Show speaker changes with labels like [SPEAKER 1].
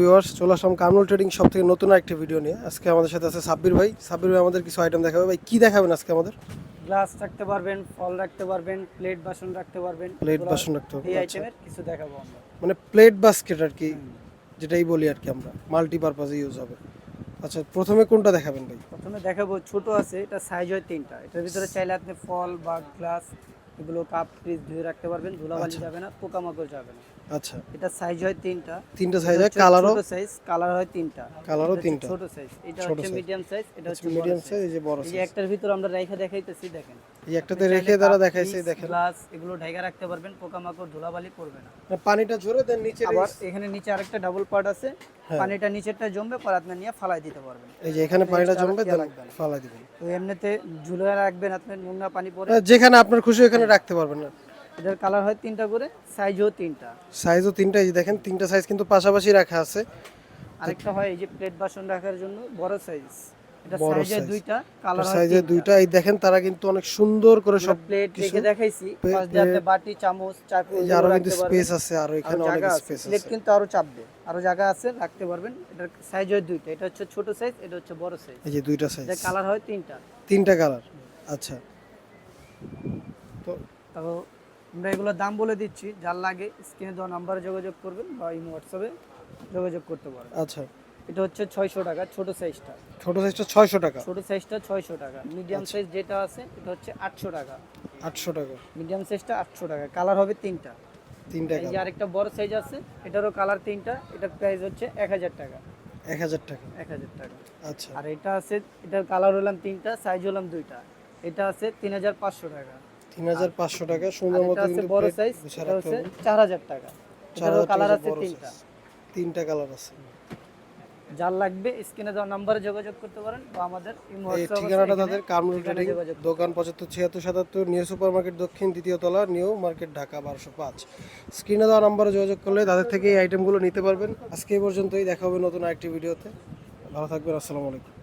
[SPEAKER 1] Viewers, চলে আসলাম Kamrul trading shop থেকে নতুন একটা ভিডিও নিয়ে। আজকে আমাদের সাথে আছে সাব্বির ভাই। সাব্বির ভাই আমাদের কিছু আইটেম দেখাবে। ভাই কি দেখাবেন আজকে আমাদের?
[SPEAKER 2] গ্লাস রাখতে পারবেন, ফল রাখতে পারবেন, প্লেট বাসন রাখতে পারবেন,
[SPEAKER 1] প্লেট
[SPEAKER 2] এগুলা
[SPEAKER 1] বাসন রাখতে পারবেন,
[SPEAKER 2] এই
[SPEAKER 1] আচ্ছা।
[SPEAKER 2] আইটেমের কিছু দেখাবো আমরা।
[SPEAKER 1] মানে প্লেট বাস্কেট আর কি, যেটাই বলি আর কি, আমরা মাল্টিপারপাজে ইউজ হবে। আচ্ছা, প্রথমে কোনটা দেখাবেন ভাই?
[SPEAKER 2] প্রথমে দেখাবো ছোট আছে, এটা সাইজ হয় 3টা। এটার ভিতরে চাইলে আপনি ফল বা গ্লাস এগুলো কাপ ফ্রিজ ধুয়ে রাখতে পারবেন, ধুলাবালি
[SPEAKER 1] আচ্ছা।
[SPEAKER 2] যাবে না, পোকামাকড় যাবে না।
[SPEAKER 1] আচ্ছা,
[SPEAKER 2] এটা সাইজ হয় 3টা।
[SPEAKER 1] তিনটা সাইজ হয়, কালারও
[SPEAKER 2] ছোট সাইজ, কালার হয় 3টা।
[SPEAKER 1] কালারও
[SPEAKER 2] এটা হচ্ছে
[SPEAKER 1] তিনটা।
[SPEAKER 2] ছোট সাইজ, এটা
[SPEAKER 1] ছোট
[SPEAKER 2] হচ্ছে
[SPEAKER 1] সাইজ,
[SPEAKER 2] মিডিয়াম সাইজ, এটা হচ্ছে
[SPEAKER 1] মিডিয়াম
[SPEAKER 2] বড়
[SPEAKER 1] সাইজ,
[SPEAKER 2] সাইজ।
[SPEAKER 1] এই যে বড়
[SPEAKER 2] এই যে
[SPEAKER 1] সাইজ।
[SPEAKER 2] একটার ভিতর আমরা রেখে দেখাইতেছি, দেখেন।
[SPEAKER 1] এই একটাতে
[SPEAKER 2] আপনি
[SPEAKER 1] রেখে
[SPEAKER 2] চাইলে
[SPEAKER 1] দ্বারা
[SPEAKER 2] কাপ,
[SPEAKER 1] দেখাইছে,
[SPEAKER 2] ফ্রিজ,
[SPEAKER 1] দেখেন।
[SPEAKER 2] গ্লাস এগুলো ঢাকা রাখতে পারবেন, পোকামাকড় ধুলাবালি পড়বে না।
[SPEAKER 1] মানে পানিটা ঝরে দেন নিচে।
[SPEAKER 2] আবার এখানে নিচে আরেকটা ডাবল পার্ট আছে,
[SPEAKER 1] হ্যাঁ।
[SPEAKER 2] পানিটা নিচেরটা জমবে, পর আপনি নিয়ে ফালাই দিতে পারবেন।
[SPEAKER 1] এই যে এখানে পানিটা জমবে, দেন
[SPEAKER 2] লাগবে না।
[SPEAKER 1] ফালা দিবেন।
[SPEAKER 2] তো এমনিতে ঝুলিয়ে রাখবেন, আপনি নোংরা পানি পরে।
[SPEAKER 1] যেখানে আপনার খুশি ওখানে রাখতে পারবেন না।
[SPEAKER 2] এটার কালার হয় 3টা করে, সাইজও 3টা।
[SPEAKER 1] সাইজও তিনটা, এই যে দেখেন তিনটা সাইজ কিন্তু পাশাপাশি রাখা আছে।
[SPEAKER 2] আরেকটা হয় এই যে প্লেট বাসন রাখার জন্য বড় সাইজ, এটা
[SPEAKER 1] বড়
[SPEAKER 2] সাইজে
[SPEAKER 1] সাইজ,
[SPEAKER 2] 2টা, কালার হয়
[SPEAKER 1] সাইজে
[SPEAKER 2] 3টা।
[SPEAKER 1] দুইটা। এই দেখেন তারা কিন্তু অনেক সুন্দর করে সব
[SPEAKER 2] প্লেট
[SPEAKER 1] কিছু।
[SPEAKER 2] রেখে দেখাইছি, পাশ দিয়ে আপনি বাটি, চামচ, চাকু
[SPEAKER 1] এই যে
[SPEAKER 2] এগুলো
[SPEAKER 1] আরো কিন্তু
[SPEAKER 2] রাখতে
[SPEAKER 1] স্পেস
[SPEAKER 2] পারবেন।
[SPEAKER 1] আছে, আরো
[SPEAKER 2] আরো
[SPEAKER 1] এখানে অনেক
[SPEAKER 2] জায়গা আছে,
[SPEAKER 1] স্পেস
[SPEAKER 2] প্লেট
[SPEAKER 1] আছে।
[SPEAKER 2] কিন্তু আরো চাপবে, আরো জায়গা আছে, রাখতে পারবেন। এটার সাইজ হয় 2টা, এটা হচ্ছে ছোট সাইজ, এটা হচ্ছে বড় সাইজ।
[SPEAKER 1] এই যে দুইটা সাইজ,
[SPEAKER 2] এটা কালার হয় 3টা।
[SPEAKER 1] তিনটা কালার। আচ্ছা, তো
[SPEAKER 2] তো আমরা এগুলোর দাম বলে দিচ্ছি, যার লাগে স্ক্রিনে দেওয়া নাম্বারে যোগাযোগ করবেন বা ইমো হোয়াটসঅ্যাপে যোগাযোগ করতে পারেন।
[SPEAKER 1] আচ্ছা,
[SPEAKER 2] এটা হচ্ছে 600 টাকা ছোট সাইজটা।
[SPEAKER 1] ছোট সাইজটা 600 টাকা।
[SPEAKER 2] ছোট সাইজটা 600 টাকা। মিডিয়াম সাইজ যেটা আছে এটা হচ্ছে 800 টাকা।
[SPEAKER 1] 800 টাকা।
[SPEAKER 2] মিডিয়াম সাইজটা 800 টাকা, কালার হবে 3টা।
[SPEAKER 1] তিনটা
[SPEAKER 2] এই যে
[SPEAKER 1] কালার,
[SPEAKER 2] আরেকটা বড় সাইজ আছে, এটারও কালার 3টা, এটার প্রাইস হচ্ছে 1000 টাকা।
[SPEAKER 1] 1000 টাকা।
[SPEAKER 2] 1000 টাকা।
[SPEAKER 1] আচ্ছা,
[SPEAKER 2] আর এটা আছে, এটার কালার হলাম 3টা, সাইজ হলাম 2টা। এটা আছে 3500 টাকা।
[SPEAKER 1] 3500 টাকা।
[SPEAKER 2] আর
[SPEAKER 1] সুন্দর
[SPEAKER 2] এটা
[SPEAKER 1] মতো
[SPEAKER 2] আছে
[SPEAKER 1] কিন্তু
[SPEAKER 2] বড়
[SPEAKER 1] প্লেট
[SPEAKER 2] সাইজ,
[SPEAKER 1] গুছিয়ে
[SPEAKER 2] এটা
[SPEAKER 1] রাখতে
[SPEAKER 2] হচ্ছে
[SPEAKER 1] হবে।
[SPEAKER 2] 4000 টাকা। এটারও
[SPEAKER 1] 4000
[SPEAKER 2] কালার
[SPEAKER 1] টাকা
[SPEAKER 2] আছে
[SPEAKER 1] বড়
[SPEAKER 2] 3টা।
[SPEAKER 1] সাইজ, তিনটা কালার আছে।
[SPEAKER 2] যার লাগবে স্ক্রিনে দেওয়া নাম্বারে যোগাযোগ করতে পারেন বা আমাদের ইমো
[SPEAKER 1] এই
[SPEAKER 2] হোয়াটসঅ্যাপ আছে,
[SPEAKER 1] ঠিকানাটা
[SPEAKER 2] এখানে
[SPEAKER 1] তাদের কামরুল
[SPEAKER 2] এখানে
[SPEAKER 1] ট্রেডিং,
[SPEAKER 2] যোগাযোগ করতে
[SPEAKER 1] দোকান
[SPEAKER 2] পারেন।
[SPEAKER 1] 757677 নিউ সুপার মার্কেট দক্ষিণ, দ্বিতীয় তলা, নিউ মার্কেট, ঢাকা 1205। স্ক্রিনে দেওয়া নাম্বারে যোগাযোগ করলে তাদের থেকে এই আইটেমগুলো নিতে পারবেন। আজকে এই পর্যন্তই, দেখা হবে নতুন আরেকটি ভিডিওতে। ভালো থাকবেন, আসসালামু আলাইকুম।